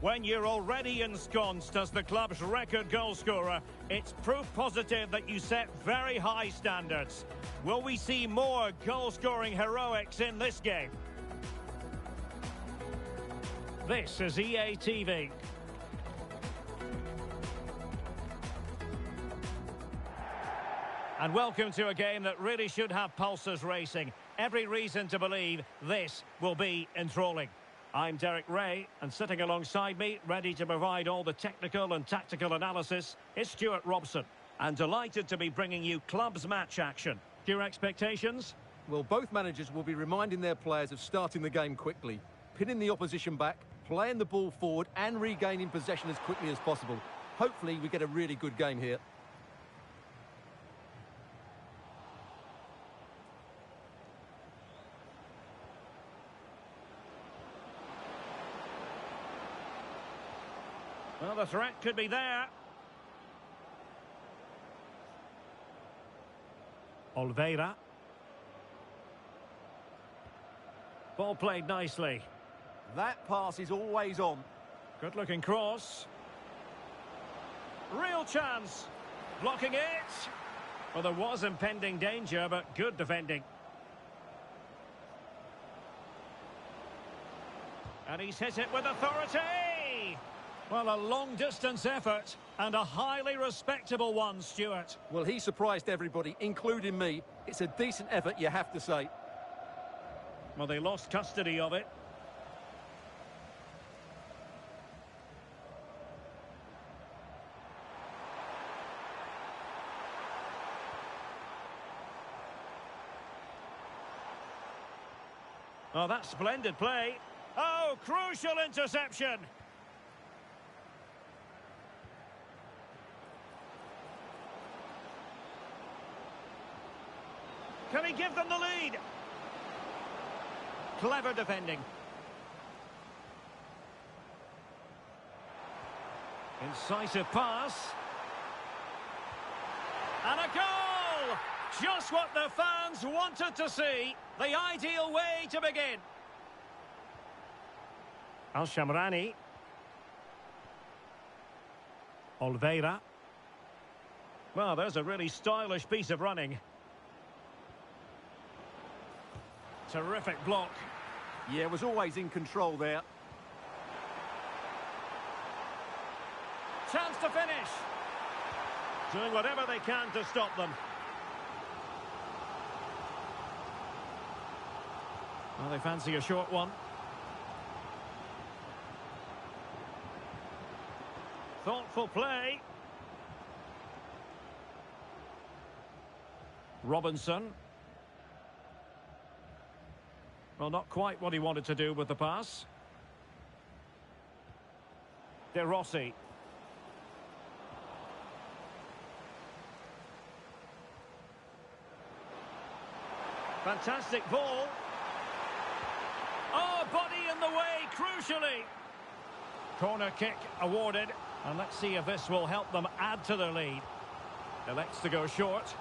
When you're already ensconced as the club's record goalscorer, it's proof positive that you set very high standards. Will we see more goal-scoring heroics in this game? This is EA TV. And welcome to a game that really should have pulses racing. Every reason to believe this will be enthralling. I'm Derek Ray, and sitting alongside me, ready to provide all the technical and tactical analysis, is Stuart Robson. And delighted to be bringing you clubs match action. Your expectations? Well, both managers will be reminding their players of starting the game quickly, pinning the opposition back, playing the ball forward and regaining possession as quickly as possible. Hopefully we get a really good game here. Well, the threat could be there. Oliveira. Ball played nicely. That pass is always on. Good looking cross. Real chance. Blocking it. Well, there was impending danger, but good defending. And he's hit it with authority. Well, a long-distance effort and a highly respectable one, Stuart. Well, he surprised everybody, including me. It's a decent effort, you have to say. Well, they lost custody of it. Oh, that's splendid play. Oh, crucial interception. Can he give them the lead? Clever defending. Incisive pass. And a goal! Just what the fans wanted to see. The ideal way to begin. Al-Shamrani. Oliveira. Well, there's a really stylish piece of running. Terrific block. Yeah, was always in control there. Chance to finish. Doing whatever they can to stop them. Well, they fancy a short one. Thoughtful play. Robinson. Well, not quite what he wanted to do with the pass. De Rossi. Fantastic ball. Oh, body in the way, crucially. Corner kick awarded. And let's see if this will help them add to their lead. Elects to go short.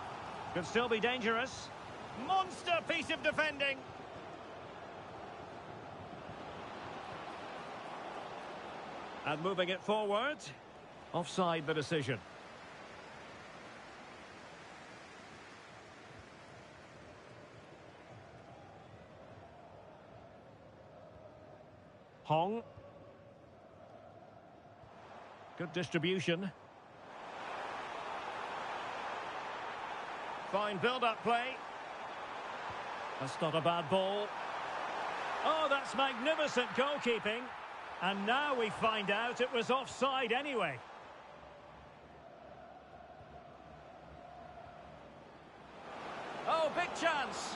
Could still be dangerous. Monster piece of defending. And moving it forward. Offside the decision. Hong. Good distribution. Fine build-up play. That's not a bad ball. Oh, that's magnificent goalkeeping. And now we find out it was offside anyway. Oh, big chance.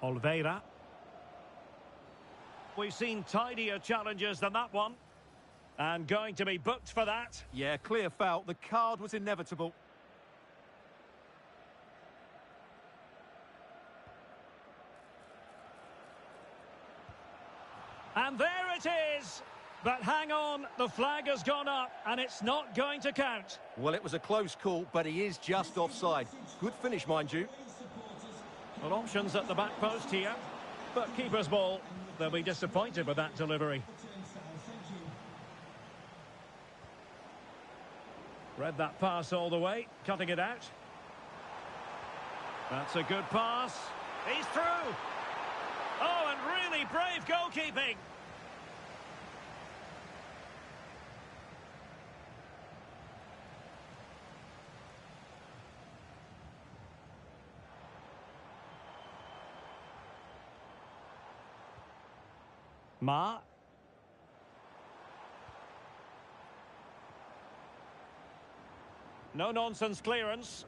Oliveira. We've seen tidier challenges than that one. And going to be booked for that. Yeah, clear foul. The card was inevitable. And there it is. But hang on, the flag has gone up and it's not going to count. Well, it was a close call, but he is just offside. Good finish, mind you. Well, options at the back post here. But keeper's ball. They'll be disappointed with that delivery. Read that pass all the way, cutting it out. That's a good pass. He's through. Oh, and really brave goalkeeping. Ma. No-nonsense clearance.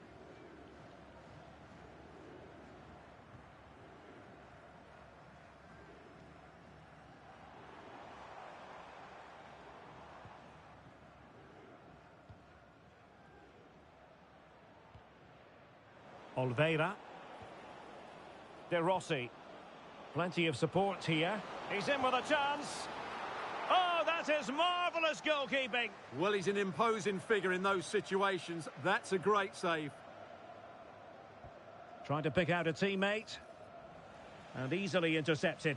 Oliveira. De Rossi. Plenty of support here. He's in with a chance. Oh, that is marvellous goalkeeping. Well, he's an imposing figure in those situations. That's a great save. Trying to pick out a teammate. And easily intercepted.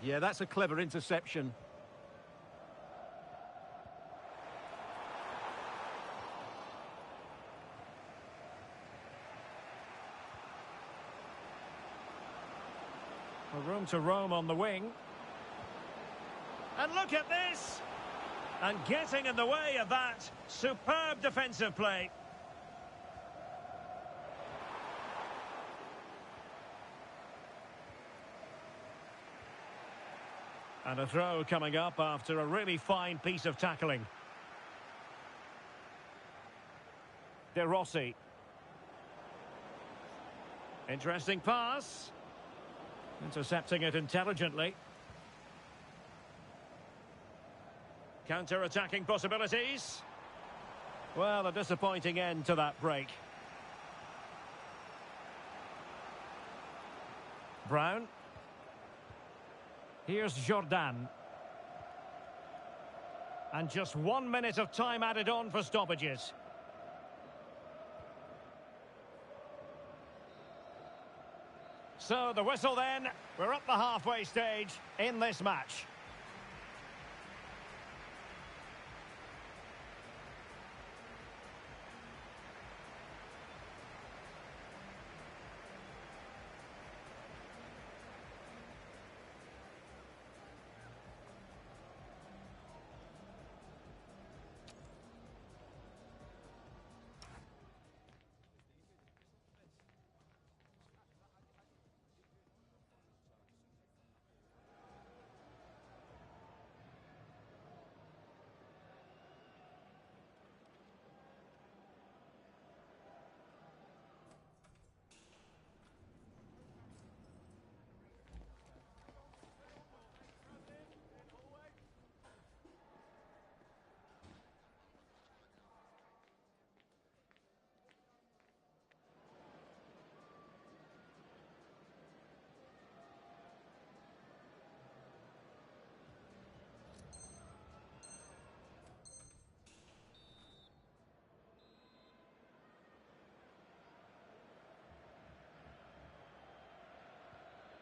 Yeah, that's a clever interception. A room to roam on the wing. And look at this! And getting in the way of that. Superb defensive play. And a throw coming up after a really fine piece of tackling. De Rossi. Interesting pass. Intercepting it intelligently. Counter-attacking possibilities. Well, a disappointing end to that break. Brown. Here's Jordan. And just 1 minute of time added on for stoppages. So the whistle then. We're at the halfway stage in this match.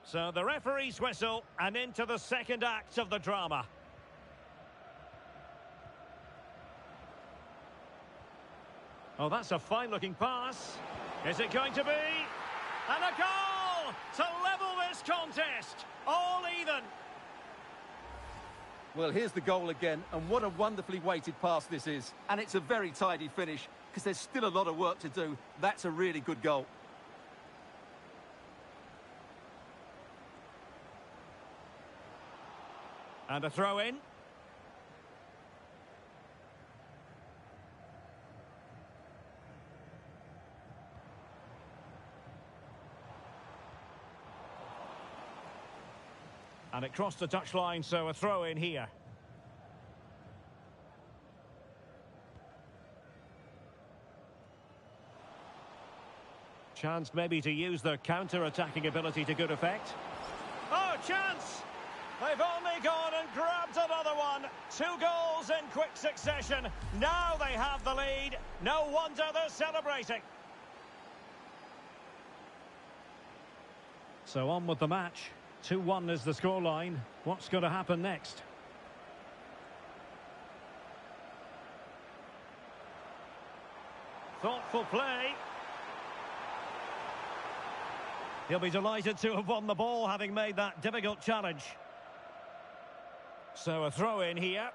So the referee's whistle and into the second act of the drama. Oh, that's a fine-looking pass. Is it going to be? And a goal to level this contest. All even. Well, here's the goal again, and what a wonderfully weighted pass this is. And it's a very tidy finish, because there's still a lot of work to do. That's a really good goal. And a throw in. And it crossed the touchline, so a throw in here. Chance maybe to use their counter-attacking ability to good effect. Oh, chance! They've only gone and grabbed another one. 2 goals in quick succession. Now they have the lead. No wonder they're celebrating. So on with the match. 2-1 is the scoreline. What's going to happen next? Thoughtful play. He'll be delighted to have won the ball, having made that difficult challenge. So a throw in here.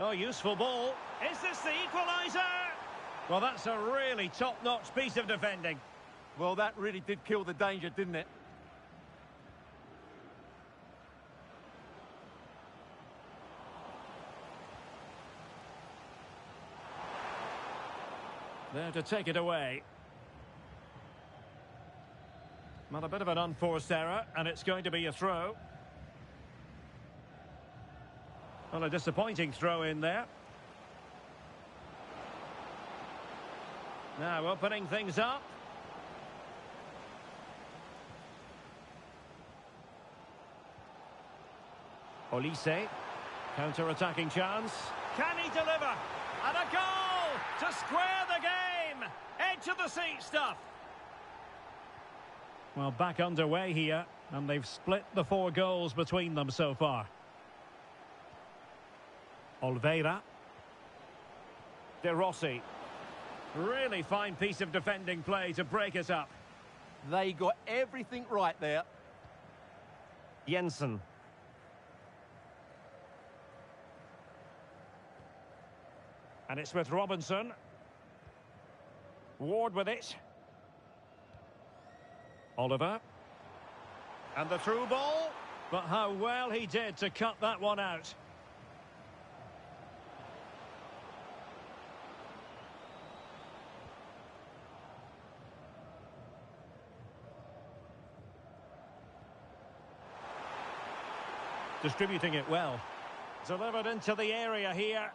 Oh, useful ball. Is this the equaliser? Well, that's a really top-notch piece of defending. Well, that really did kill the danger, didn't it? There to take it away. Well, a bit of an unforced error, and it's going to be a throw. Well, a disappointing throw in there. Now opening things up. Olise. Counter-attacking chance. Can he deliver? And a goal to square the game. Edge of the seat stuff. Well, back underway here, and they've split the 4 goals between them so far. Oliveira. De Rossi. Really fine piece of defending play to break it up. They got everything right there. Jensen. And it's with Robinson. Ward with it. Oliver. And the through ball. But how well he did to cut that one out. Distributing it well. Delivered into the area here.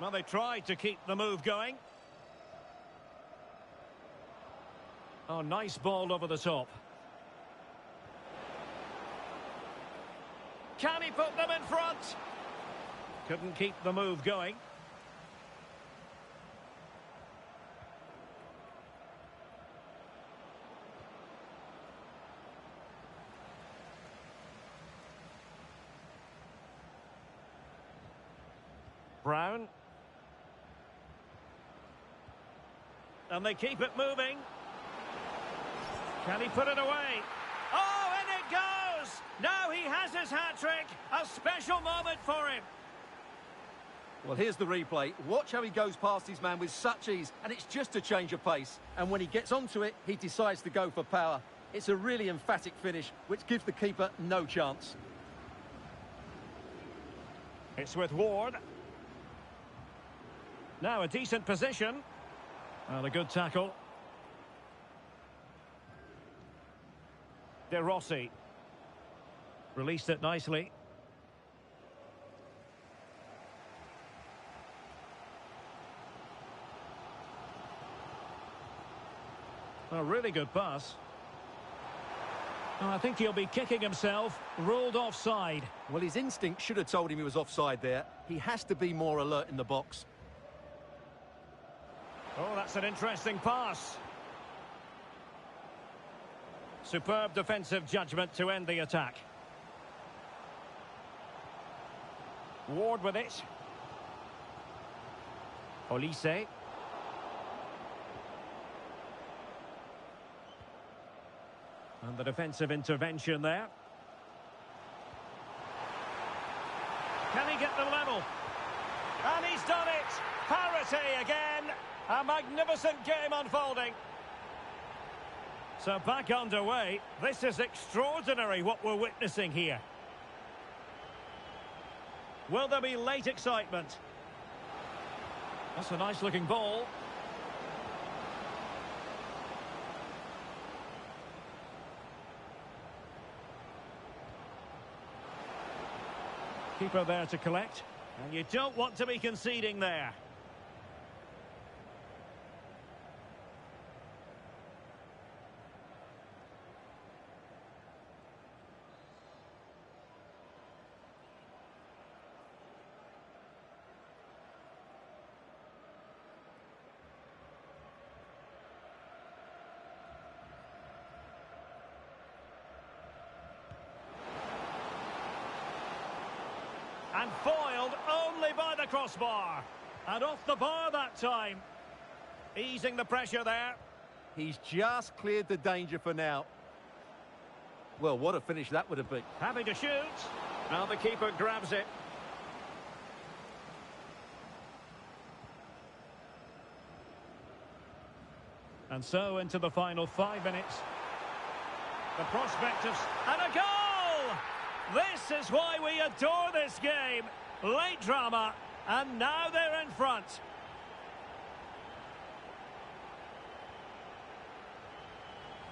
Well, they tried to keep the move going. Oh, nice ball over the top. Can he put them in front? Couldn't keep the move going. Brown. And they keep it moving. Can he put it away? Oh, and it goes! Now he has his hat-trick. A special moment for him. Well, here's the replay. Watch how he goes past his man with such ease, and it's just a change of pace. And when he gets onto it, he decides to go for power. It's a really emphatic finish, which gives the keeper no chance. It's with Ward. Now a decent position. And a good tackle. De Rossi. Released it nicely. A really good pass. Oh, I think he'll be kicking himself. Ruled offside. Well, his instinct should have told him he was offside there. He has to be more alert in the box. Oh, that's an interesting pass. Superb defensive judgment to end the attack. Ward with it. Olise. And the defensive intervention there. Can he get the level? And he's done it! Parity again! A magnificent game unfolding. So back underway. This is extraordinary what we're witnessing here. Will there be late excitement? That's a nice looking ball. Keeper there to collect. And you don't want to be conceding there. And foiled only by the crossbar. And off the bar that time. Easing the pressure there. He's just cleared the danger for now. Well, what a finish that would have been. Having to shoot. Now the keeper grabs it. And so into the final 5 minutes. The prospect of... and a goal! This is why we adore this game. Late drama, and now they're in front.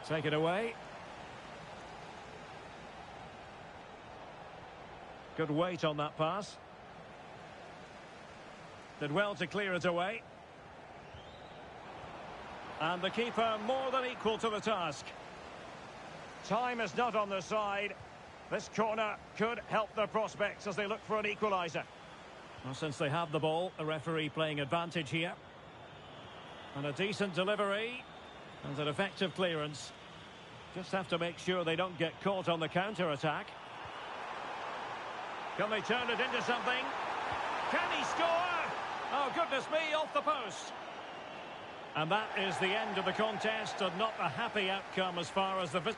Take it away. Good weight on that pass. Did well to clear it away. And the keeper more than equal to the task. Time is not on their side. This corner could help their prospects as they look for an equaliser. Well, since they have the ball, the referee playing advantage here. And a decent delivery. And an effective clearance. Just have to make sure they don't get caught on the counter-attack. Can they turn it into something? Can he score? Oh, goodness me, off the post. And that is the end of the contest, and not a happy outcome as far as the...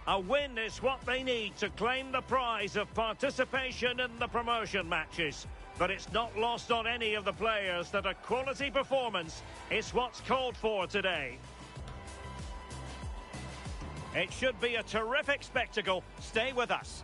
A win is what they need to claim the prize of participation in the promotion matches. But it's not lost on any of the players that a quality performance is what's called for today. It should be a terrific spectacle. Stay with us.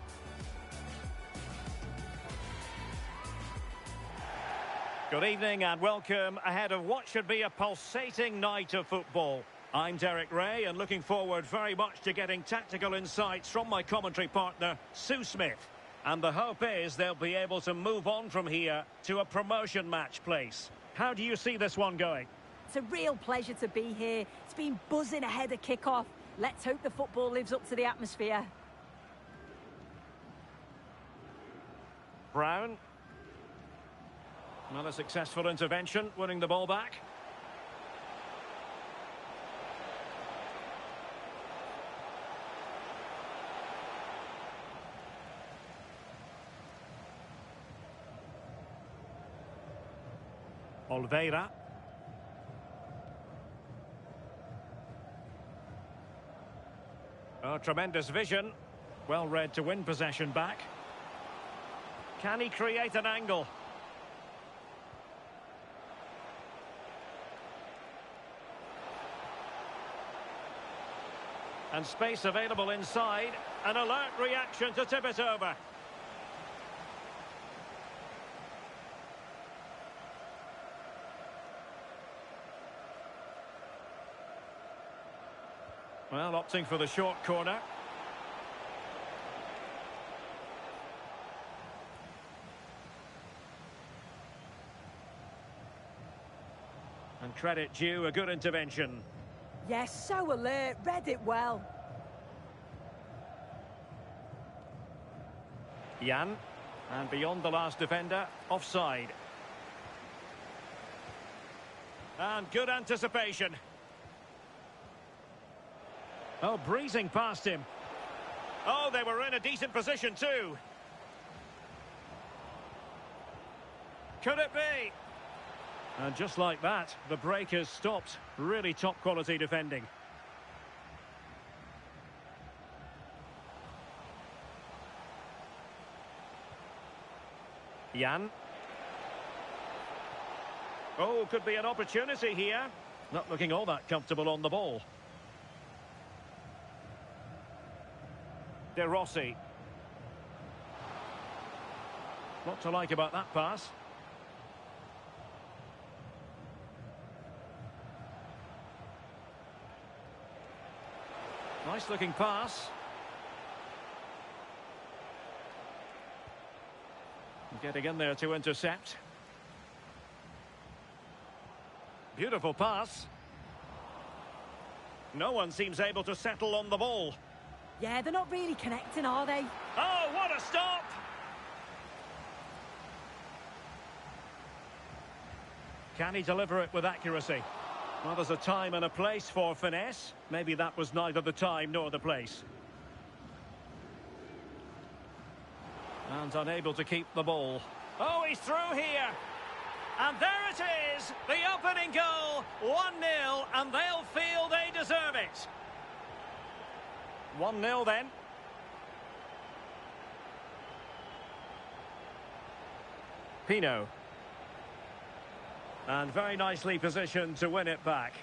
Good evening and welcome ahead of what should be a pulsating night of football. I'm Derek Ray and looking forward very much to getting tactical insights from my commentary partner, Sue Smith. And the hope is they'll be able to move on from here to a promotion match place. How do you see this one going? It's a real pleasure to be here. It's been buzzing ahead of kick-off. Let's hope the football lives up to the atmosphere. Brown. Another successful intervention, winning the ball back. Oliveira. Oh, tremendous vision. Well read to win possession back. Can he create an angle? And space available inside. An alert reaction to tip it over. Well, opting for the short corner. And credit due, a good intervention. Yes, so alert, read it well. Jan, and beyond the last defender, offside. And good anticipation. Oh, breezing past him. Oh, they were in a decent position too. Could it be? And just like that, the break has stopped. Really top quality defending. Jan. Oh, could be an opportunity here. Not looking all that comfortable on the ball. De Rossi. What to like about that pass? Nice looking pass. Getting in there to intercept. Beautiful pass. No one seems able to settle on the ball. Yeah, they're not really connecting, are they? Oh, what a stop! Can he deliver it with accuracy? Well, there's a time and a place for finesse. Maybe that was neither the time nor the place. And unable to keep the ball. Oh, he's through here. And there it is, the opening goal. 1-0, and they'll feel they deserve it. 1-0 then. Pino. And very nicely positioned to win it back.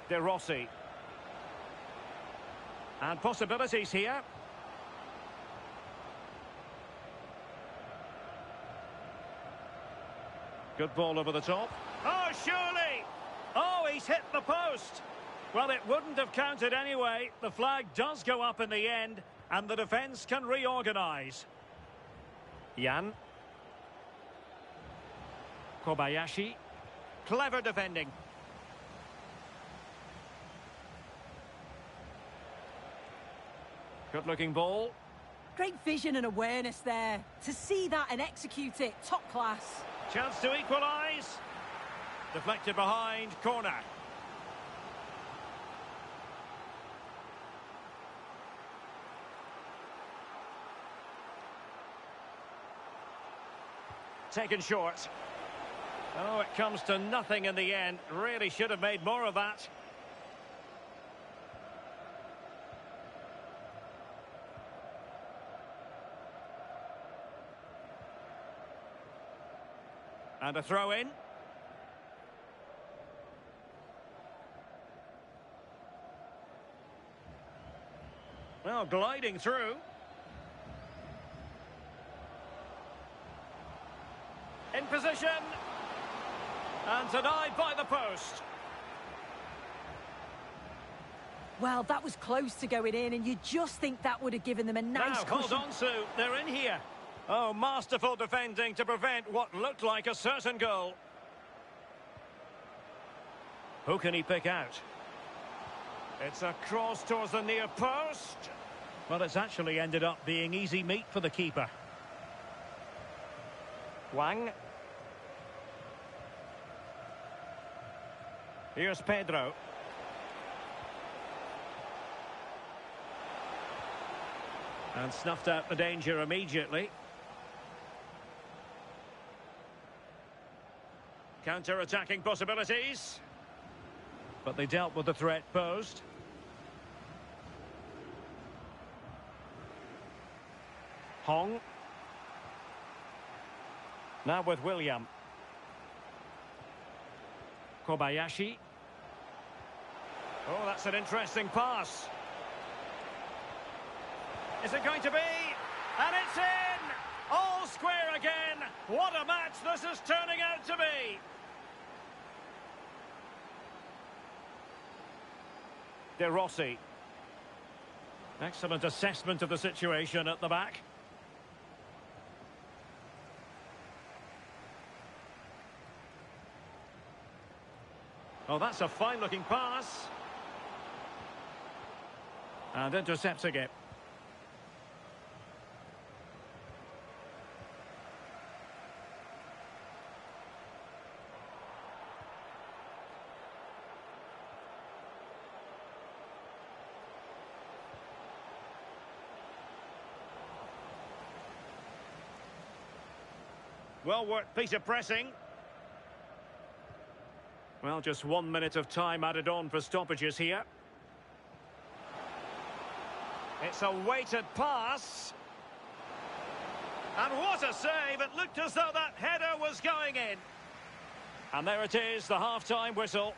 De Rossi. And possibilities here. Good ball over the top. Oh, surely! Oh, he's hit the post. Well, it wouldn't have counted anyway. The flag does go up in the end, and the defence can reorganise. Jan. Kobayashi. Clever defending. Good-looking ball. Great vision and awareness there. To see that and execute it, top class. Chance to equalise. Deflected behind, corner. Taken short. Oh, it comes to nothing in the end. Really should have made more of that. And a throw in. Well, gliding through. In position. And denied by the post. Well, that was close to going in, and you just think that would have given them a nice now, cushion. hold on, Sue. They're in here. Oh, masterful defending to prevent what looked like a certain goal. Who can he pick out? It's a cross towards the near post. Well, it's actually ended up being easy meat for the keeper. Wang. Here's Pedro. And snuffed out the danger immediately. Counter-attacking possibilities. But they dealt with the threat posed. Hong. Now with William. Kobayashi. Oh, that's an interesting pass. Is it going to be? And it's in! All square again! What a match this is turning out to be! De Rossi. Excellent assessment of the situation at the back. Oh, that's a fine-looking pass. And intercepting it. Well worked piece of pressing. Well, just 1 minute of time added on for stoppages here. It's a weighted pass. And what a save! It looked as though that header was going in. And there it is, the half-time whistle.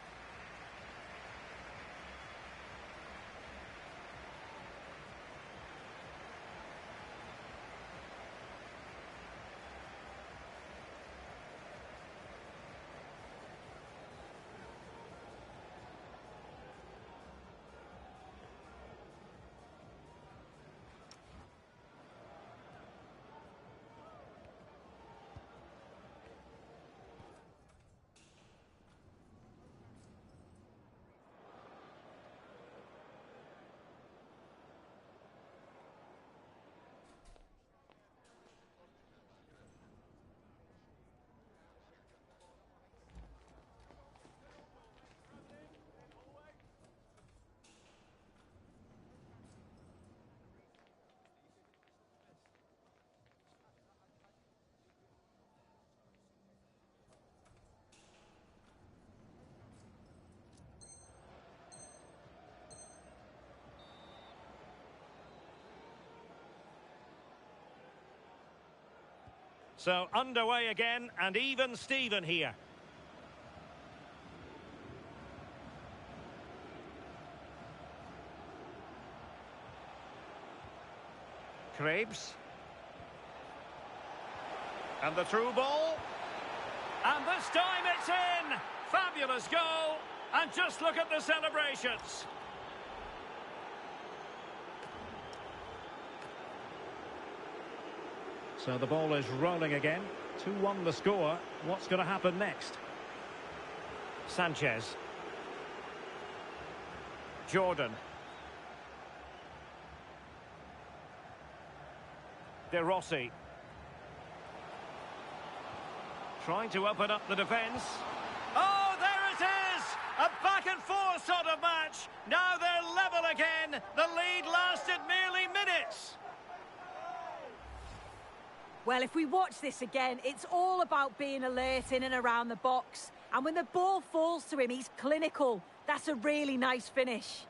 So underway again, and even Steven here. Krebs. And the through ball. And this time it's in! Fabulous goal! And just look at the celebrations. So the ball is rolling again. 2-1 the score. What's going to happen next? Sanchez. Jordan. De Rossi. Trying to open up the defence. Oh, there it is! A back and forth sort of match. Now they're level again. The lead lasted merely minutes. Well, if we watch this again, it's all about being alert in and around the box. And when the ball falls to him, he's clinical. That's a really nice finish.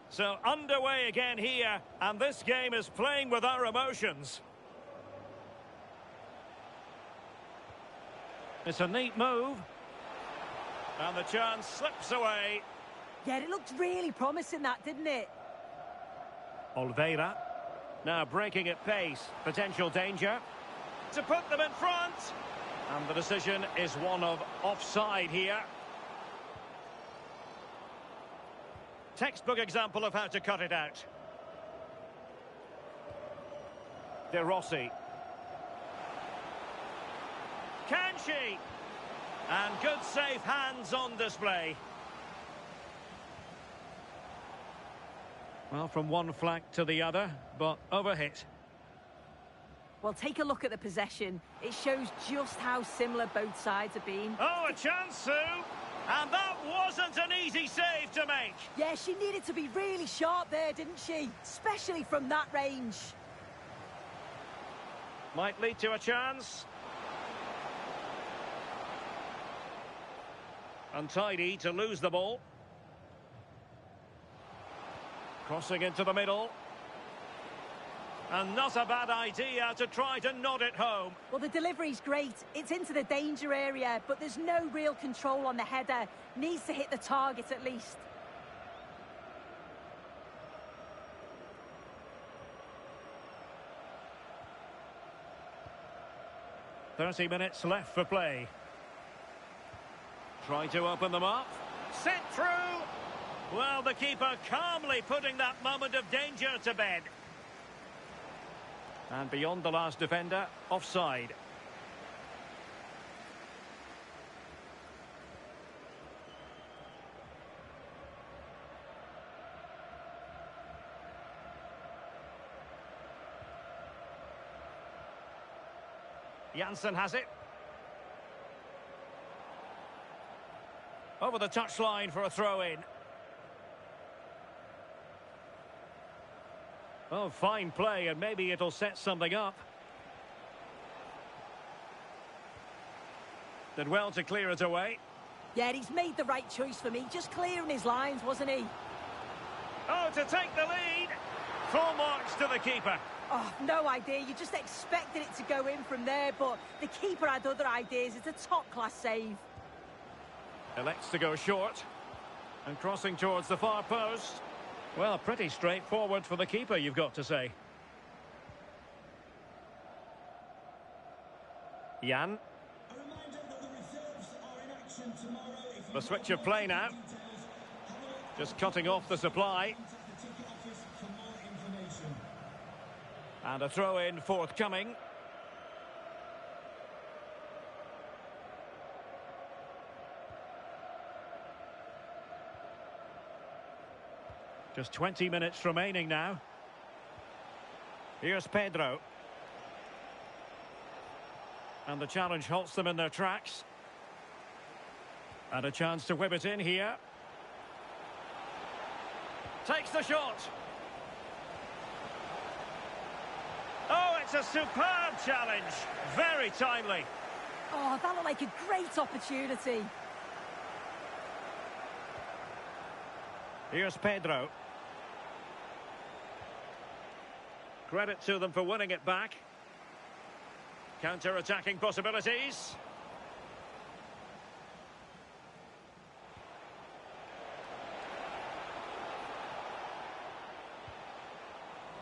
So underway again here, and this game is playing with our emotions. It's a neat move. And the chance slips away. Yeah, it looked really promising, that, didn't it? Oliveira. Now breaking at pace. Potential danger. To put them in front. And the decision is one of offside here. Textbook example of how to cut it out. De Rossi. Can she? And good safe hands on display. Well, from one flank to the other, but overhit. Well, take a look at the possession. It shows just how similar both sides have been. Oh, a chance, Sue! And that wasn't an easy save to make. Yeah, she needed to be really sharp there, didn't she? Especially from that range. Might lead to a chance. Untidy to lose the ball. Crossing into the middle. And not a bad idea to try to nod it home. Well, the delivery's great. It's into the danger area, but there's no real control on the header. Needs to hit the target at least. "30 minutes left for play. Try to open them up. Sent through. Well, the keeper calmly putting that moment of danger to bed. And beyond the last defender, offside. Janssen has it. Over the touchline for a throw-in. Oh, fine play, and maybe it'll set something up. Did well to clear it away. Yeah, he's made the right choice for me. Just clearing his lines, wasn't he? Oh, to take the lead. Full marks to the keeper. Oh, no idea. You just expected it to go in from there, but the keeper had other ideas. It's a top-class save. Elects to go short. And crossing towards the far post. Well, pretty straightforward for the keeper, you've got to say. Jan. The switch of play now. Just cutting off the supply. And a throw-in forthcoming. Just 20 minutes remaining now. Here's Pedro. And the challenge halts them in their tracks. And a chance to whip it in here. Takes the shot. Oh, it's a superb challenge. Very timely. Oh, that looked like a great opportunity. Here's Pedro. Credit to them for winning it back. Counter-attacking possibilities.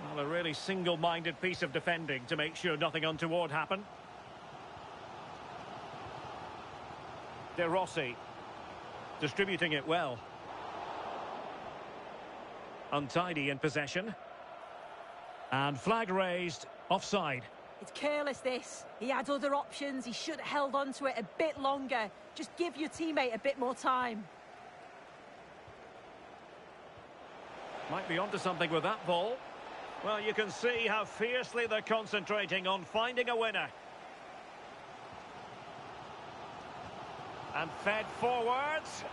Well, a really single-minded piece of defending to make sure nothing untoward happened. De Rossi. Distributing it well. Untidy in possession. And flag raised, offside. It's careless, this. He had other options. He should have held on to it a bit longer. Just give your teammate a bit more time. Might be onto something with that ball. Well, you can see how fiercely they're concentrating on finding a winner. And fed forwards.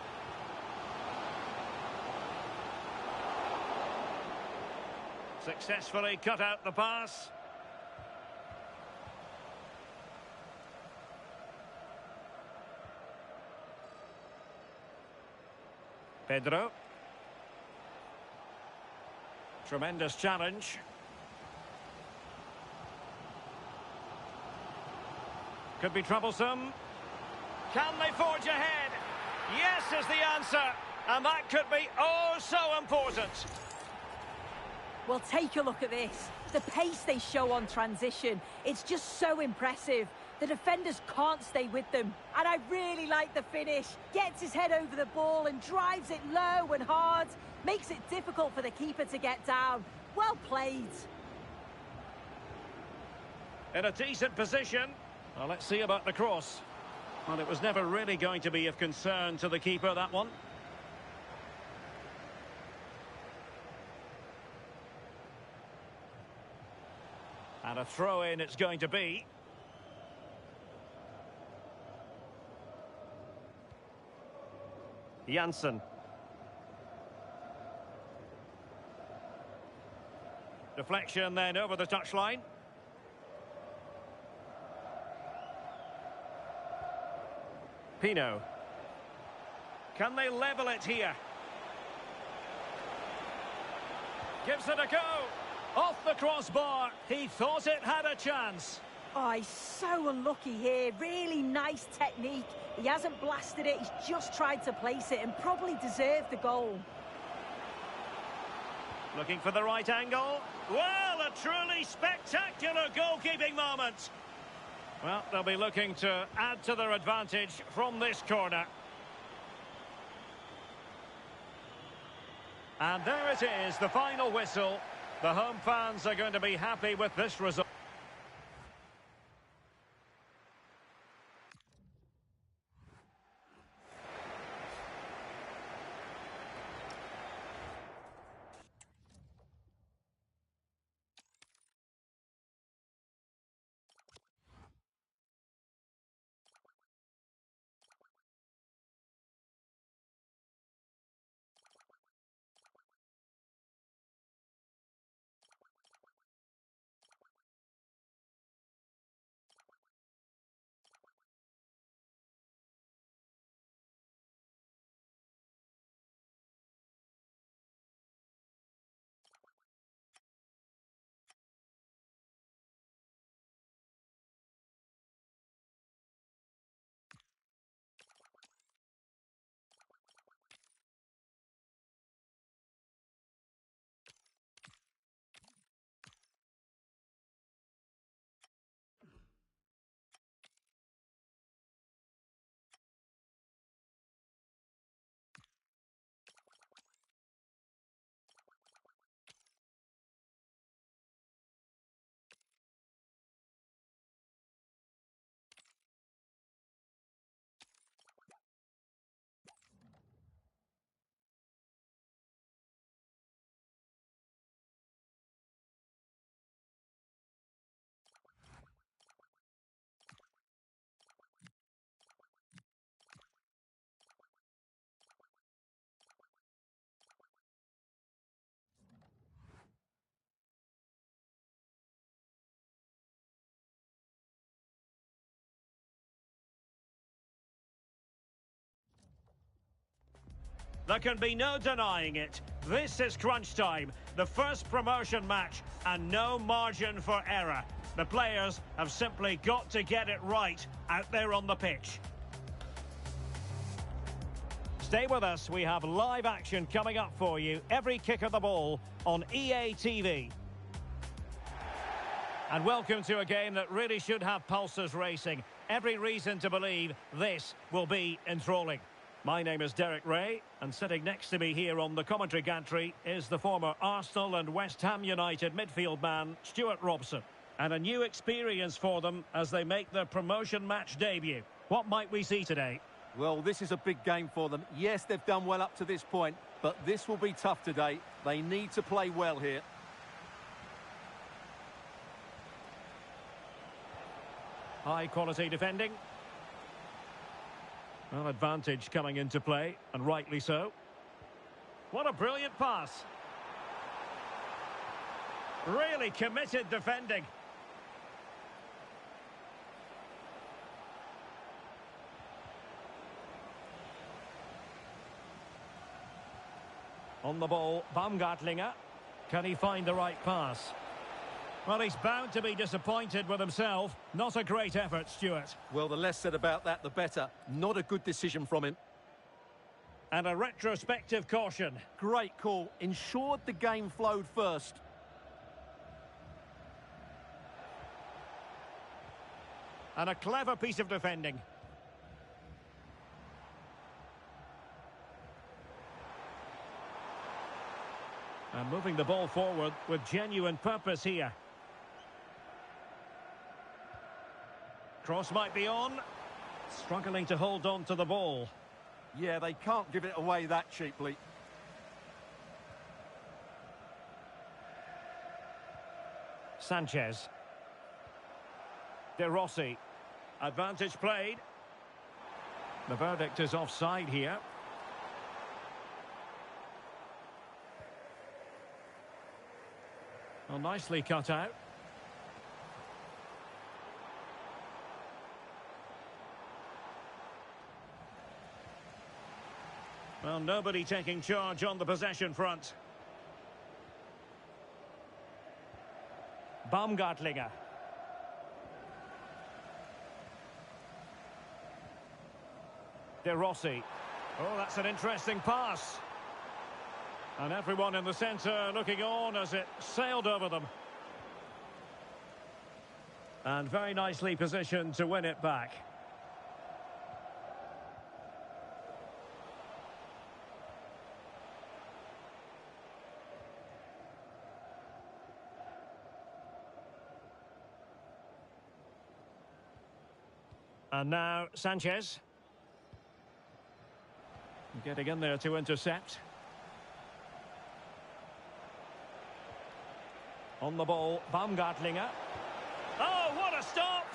Successfully cut out the pass. Pedro. Tremendous challenge. Could be troublesome. Can they forge ahead? Yes is the answer. And that could be oh so important. Well, take a look at this. The pace they show on transition, it's just so impressive. The defenders can't stay with them. And I really like the finish. Gets his head over the ball and drives it low and hard. Makes it difficult for the keeper to get down. Well played. In a decent position. Well, let's see about the cross. Well, it was never really going to be of concern to the keeper, that one. And a throw-in it's going to be. Janssen. Deflection then over the touchline. Pino. Can they level it here? Gives it a go. Off the crossbar. He thought it had a chance. Oh, he's so unlucky here. Really nice technique. He hasn't blasted it. He's just tried to place it and probably deserved the goal. Looking for the right angle. Well, a truly spectacular goalkeeping moment. Well, they'll be looking to add to their advantage from this corner. And there it is, the final whistle. The home fans are going to be happy with this result. There can be no denying it. This is crunch time. The first promotion match and no margin for error. The players have simply got to get it right out there on the pitch. Stay with us. We have live action coming up for you. Every kick of the ball on EA TV. And welcome to a game that really should have pulses racing. Every reason to believe this will be enthralling. My name is Derek Ray, and sitting next to me here on the commentary gantry is the former Arsenal and West Ham United midfield man, Stuart Robson. And a new experience for them as they make their promotion match debut. What might we see today? Well, this is a big game for them. Yes, they've done well up to this point, but this will be tough today. They need to play well here. High quality defending. Well, advantage coming into play, and rightly so. What a brilliant pass. Really committed defending. On the ball, Baumgartlinger. Can he find the right pass? Well, he's bound to be disappointed with himself. Not a great effort, Stuart. Well, the less said about that, the better. Not a good decision from him. And a retrospective caution. Great call. Ensured the game flowed first. And a clever piece of defending. And moving the ball forward with genuine purpose here. Cross might be on. Struggling to hold on to the ball. Yeah, they can't give it away that cheaply. Sanchez. De Rossi. Advantage played. The verdict is offside here. Well, nicely cut out. Well, nobody taking charge on the possession front. Baumgartlinger. De Rossi. Oh, that's an interesting pass. And everyone in the centre looking on as it sailed over them. And very nicely positioned to win it back. And now Sanchez. Getting in there to intercept. On the ball, Baumgartlinger. Oh, what a stop!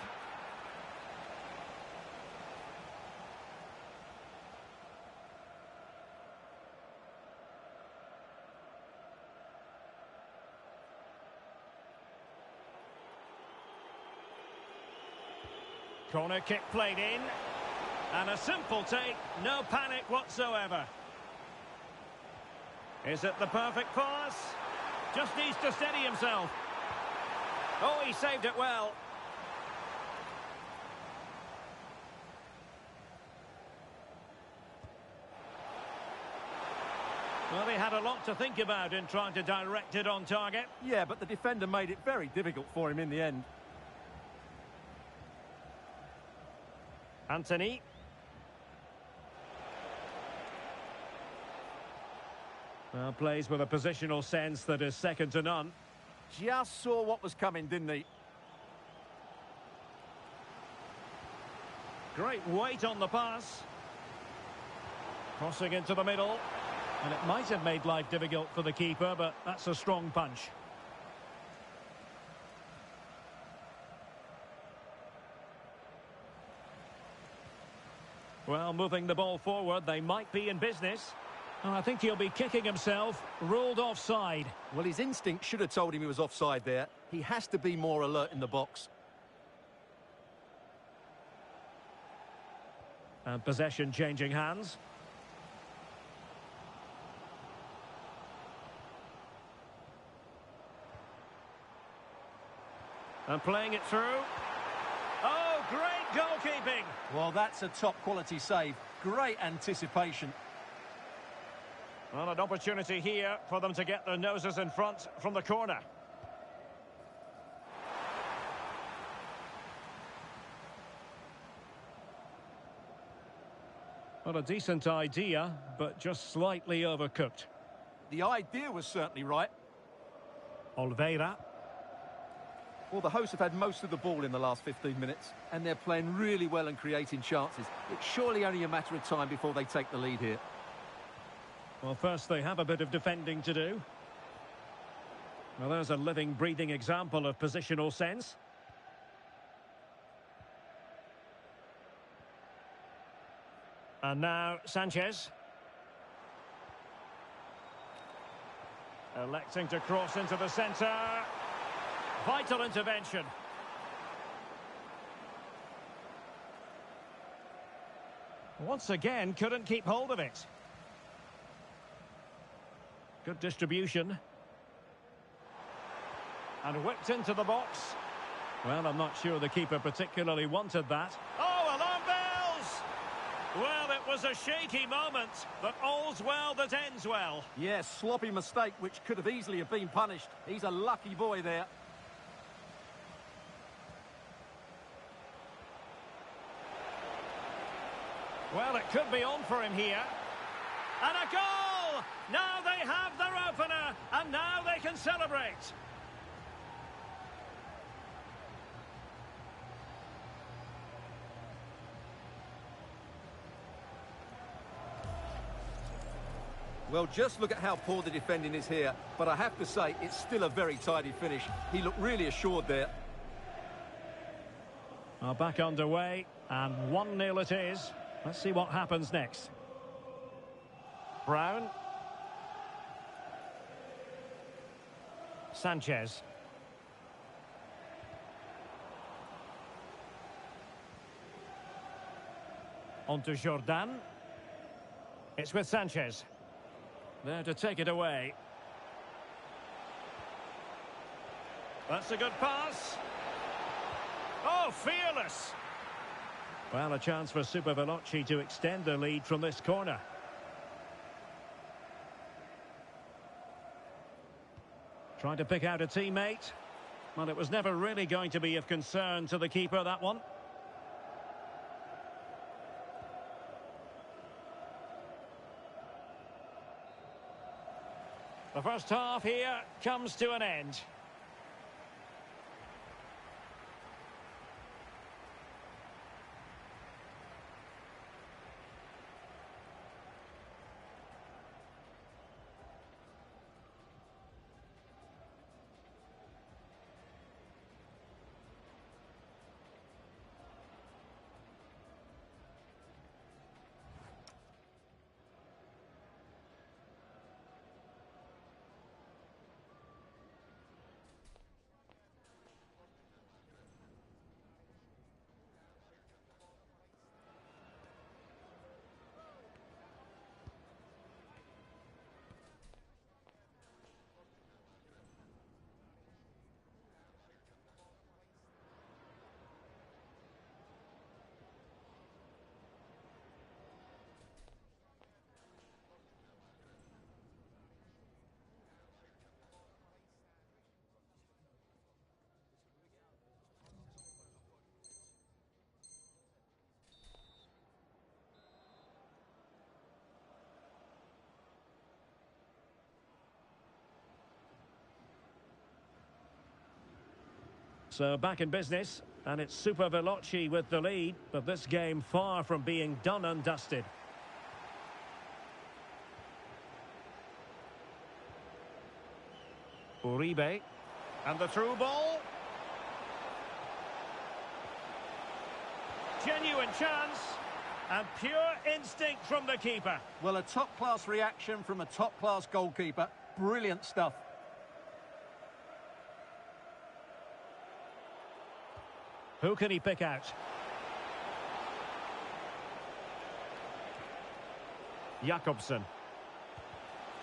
Corner kick played in. And a simple take, no panic whatsoever. Is it the perfect pass? Just needs to steady himself. Oh, he saved it well. Well, they had a lot to think about in trying to direct it on target. Yeah, but the defender made it very difficult for him in the end. Anthony. Well, plays with a positional sense that is second to none. Just saw what was coming, didn't he? Great weight on the pass. Crossing into the middle. And it might have made life difficult for the keeper, but that's a strong punch. Well, moving the ball forward, they might be in business. And I think he'll be kicking himself, ruled offside. Well, his instinct should have told him he was offside there. He has to be more alert in the box. And possession changing hands. And playing it through. Oh, great goalkeeping! Well, that's a top-quality save. Great anticipation. Well, an opportunity here for them to get their noses in front from the corner. Well, a decent idea, but just slightly overcooked. The idea was certainly right. Oliveira. Well, the hosts have had most of the ball in the last 15 minutes, and they're playing really well and creating chances. It's surely only a matter of time before they take the lead here. Well, first they have a bit of defending to do. Well, there's a living, breathing example of positional sense. And now Sanchez. Electing to cross into the centre. Vital intervention. Once again, couldn't keep hold of it. Good distribution. And whipped into the box. Well, I'm not sure the keeper particularly wanted that. Oh, alarm bells! Well, it was a shaky moment, but all's well that ends well. Yes, sloppy mistake, which could have easily have been punished. He's a lucky boy there. Well, it could be on for him here. And a goal! Now they have their opener, and now they can celebrate. Well, just look at how poor the defending is here. But I have to say, it's still a very tidy finish. He looked really assured there. Well, back underway, and 1-0 it is. Let's see what happens next. Brown. Sanchez. On to Jordan. It's with Sanchez. There to take it away. That's a good pass. Oh, fearless. Well, a chance for Super Veloci to extend the lead from this corner. Trying to pick out a teammate. Well, it was never really going to be of concern to the keeper, that one. The first half here comes to an end. So back in business, and it's Super Veloci with the lead, but this game far from being done and dusted. Uribe, and the through ball. Genuine chance, and pure instinct from the keeper. Well, a top-class reaction from a top-class goalkeeper. Brilliant stuff. Who can he pick out? Jakobsen.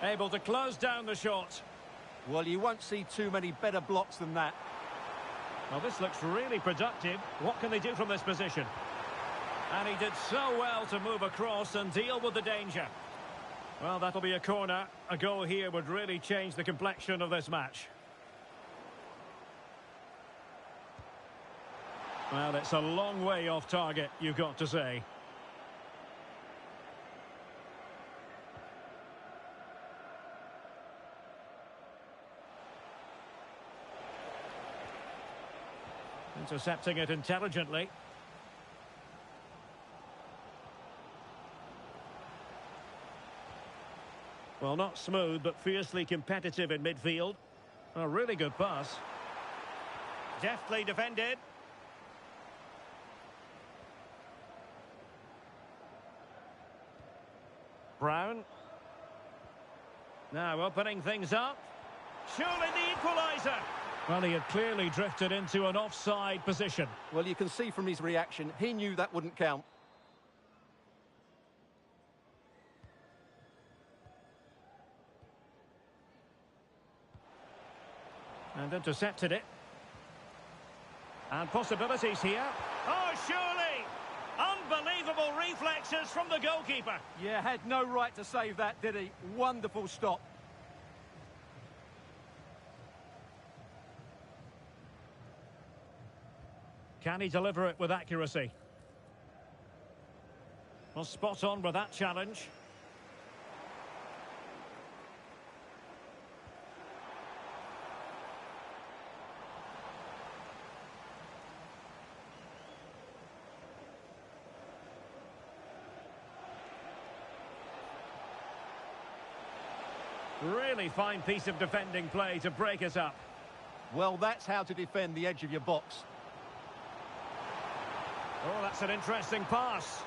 Able to close down the shot. Well, you won't see too many better blocks than that. Well, this looks really productive. What can they do from this position? And he did so well to move across and deal with the danger. Well, that'll be a corner. A goal here would really change the complexion of this match. Well, it's a long way off target, you've got to say. Intercepting it intelligently. Well, not smooth, but fiercely competitive in midfield. A really good pass. Deftly defended. Brown. Now opening things up. Surely the equaliser. Well, he had clearly drifted into an offside position. Well, you can see from his reaction, he knew that wouldn't count. And intercepted it. And possibilities here. Oh, surely! Unbelievable reflexes from the goalkeeper. Yeah, had no right to save that, did he? Wonderful stop. Can he deliver it with accuracy? Well, Well, spot on with that challenge. Really fine piece of defending play to break us up. Well, that's how to defend the edge of your box. Oh, that's an interesting pass.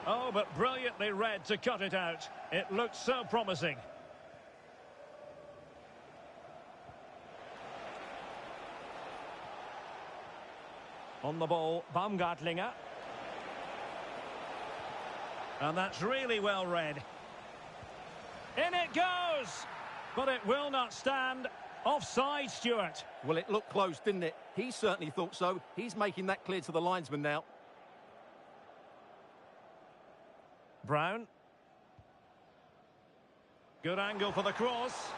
Oh, but brilliantly read to cut it out. It looked so promising. On the ball, Baumgartlinger. And that's really well read. In it goes! But it will not stand. Offside, Stuart. Well, it looked close, didn't it? He certainly thought so. He's making that clear to the linesman now. Brown. Good angle for the cross.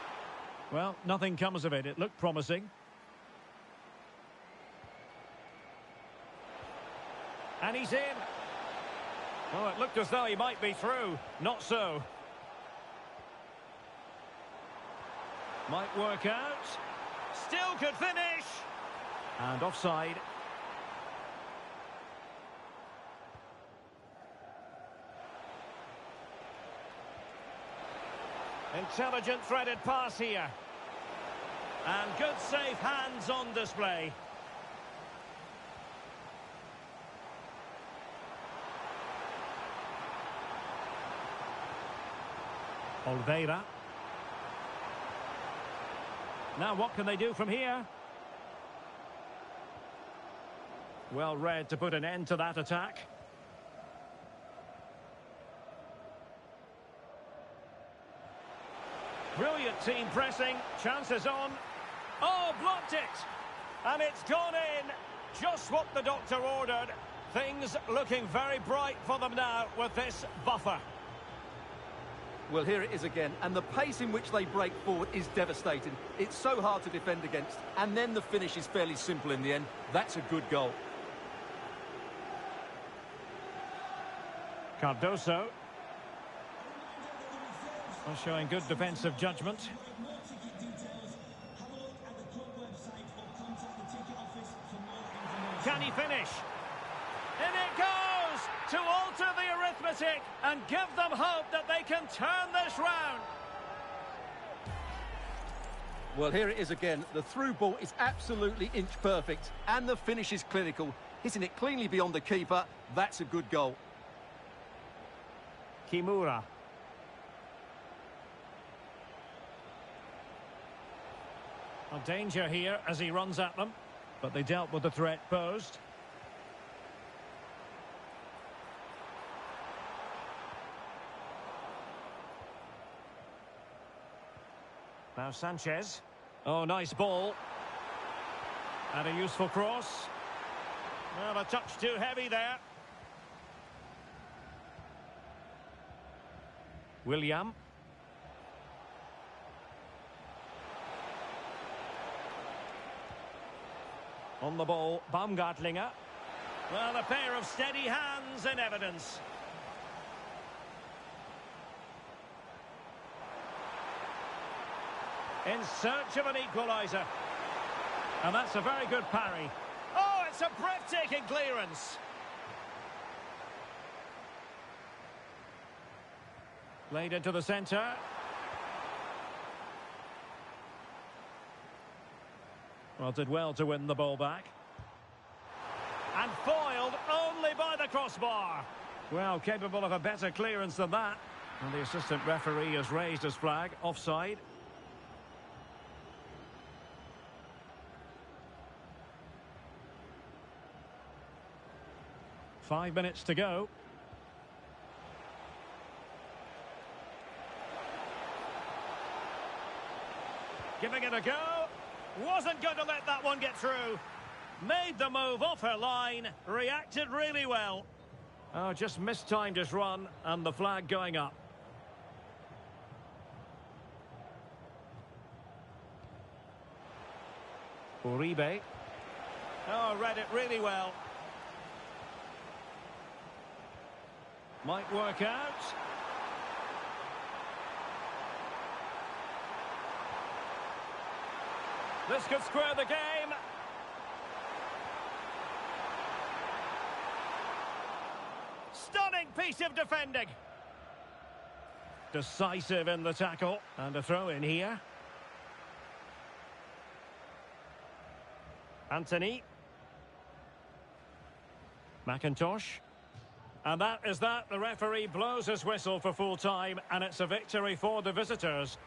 Well, nothing comes of it. It looked promising. And he's in. Oh, it looked as though he might be through. Not so. Might work out. Still could finish. And offside. Intelligent threaded pass here. And good safe hands on display. Oliveira. Now what can they do from here? Well read to put an end to that attack. Brilliant team pressing. Chances on. Oh, blocked it! And it's gone in. Just what the doctor ordered. Things looking very bright for them now with this buffer. Well, here it is again, and the pace in which they break forward is devastating. It's so hard to defend against, and then the finish is fairly simple in the end. That's a good goal. Cardoso. Well, showing good defensive judgment. Can he finish? In it goes! To alter the arithmetic and give them hope that they can turn this round. Well, here it is again. The through ball is absolutely inch perfect, and the finish is clinical. Hitting it cleanly beyond the keeper, that's a good goal. Kimura. A danger here as he runs at them, but they dealt with the threat posed. Now Sanchez. Oh, nice ball. And a useful cross. Well, a touch too heavy there. William. On the ball, Baumgartlinger. Well, a pair of steady hands in evidence. In search of an equaliser. And that's a very good parry. Oh, it's a breathtaking clearance. Played into the centre. Well, did well to win the ball back. And foiled only by the crossbar. Well, capable of a better clearance than that. And the assistant referee has raised his flag. Offside. Five minutes to go. Giving it a go. Wasn't going to let that one get through. Made the move off her line. Reacted really well. Oh, just mistimed his run and the flag going up. Uribe. Oh, read it really well. Might work out. This could square the game. Stunning piece of defending. Decisive in the tackle. And a throw in here. Anthony. McIntosh. And that is that. The referee blows his whistle for full time, and it's a victory for the visitors.